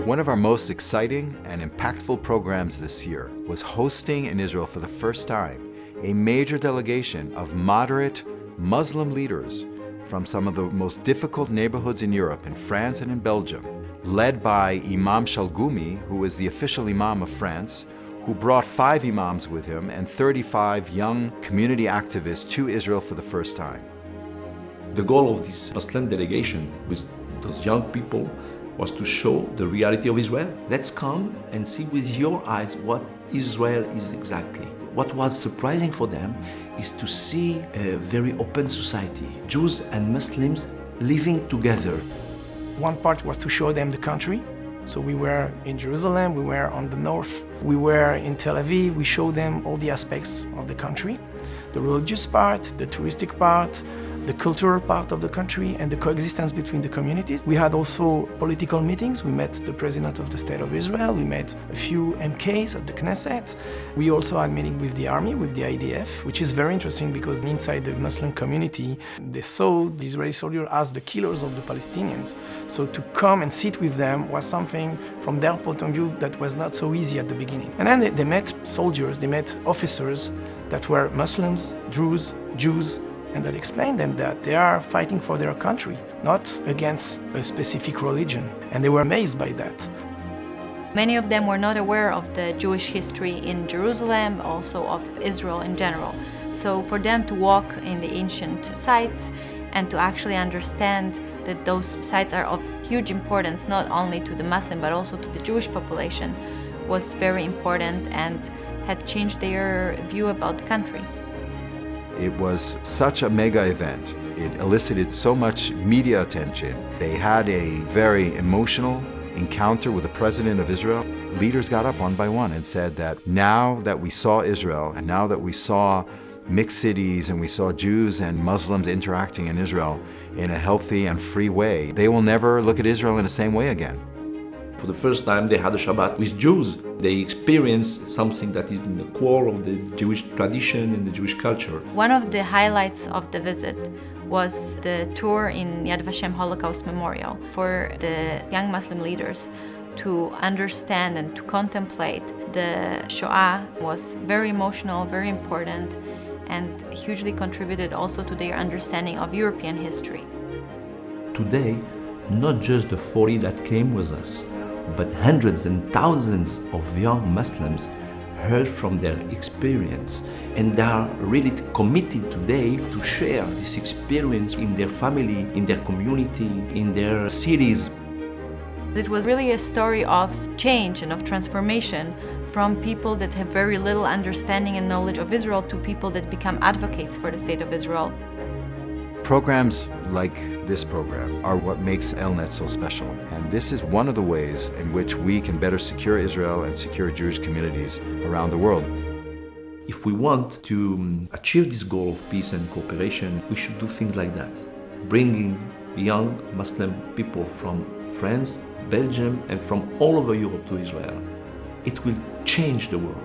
One of our most exciting and impactful programs this year was hosting in Israel for the first time a major delegation of moderate Muslim leaders from some of the most difficult neighborhoods in Europe, in France and in Belgium, led by Imam Shalgumi, who is the official Imam of France, who brought 5 imams with him and 35 young community activists to Israel for the first time. The goal of this Muslim delegation with those young people was to show the reality of Israel. Let's come and see with your eyes what Israel is exactly. What was surprising for them is to see a very open society, Jews and Muslims living together. One part was to show them the country. So we were in Jerusalem, we were on the north, we were in Tel Aviv, we showed them all the aspects of the country, the religious part, the touristic part, the cultural part of the country, and the coexistence between the communities. We had also political meetings. We met the President of the State of Israel, we met a few MKs at the Knesset. We also had a meeting with the army, with the IDF, which is very interesting because inside the Muslim community, they saw the Israeli soldiers as the killers of the Palestinians. So to come and sit with them was something, from their point of view, that was not so easy at the beginning. And then they met soldiers, they met officers that were Muslims, Druze, Jews, and that explained them that they are fighting for their country, not against a specific religion. And they were amazed by that. Many of them were not aware of the Jewish history in Jerusalem, also of Israel in general. So for them to walk in the ancient sites and to actually understand that those sites are of huge importance, not only to the Muslim but also to the Jewish population, was very important and had changed their view about the country. It was such a mega event. It elicited so much media attention. They had a very emotional encounter with the President of Israel. Leaders got up one by one and said that now that we saw Israel and now that we saw mixed cities and we saw Jews and Muslims interacting in Israel in a healthy and free way, they will never look at Israel in the same way again. For the first time, they had a Shabbat with Jews. They experienced something that is in the core of the Jewish tradition and the Jewish culture. One of the highlights of the visit was the tour in Yad Vashem Holocaust Memorial for the young Muslim leaders to understand and to contemplate the Shoah. Was very emotional, very important, and hugely contributed also to their understanding of European history. Today, not just the 40 that came with us, but hundreds and thousands of young Muslims heard from their experience, and they are really committed today to share this experience in their family, in their community, in their cities. It was really a story of change and of transformation from people that have very little understanding and knowledge of Israel to people that become advocates for the State of Israel. Programs like this program are what makes ELNET so special, and this is one of the ways in which we can better secure Israel and secure Jewish communities around the world. If we want to achieve this goal of peace and cooperation, we should do things like that. Bringing young Muslim people from France, Belgium, and from all over Europe to Israel. It will change the world.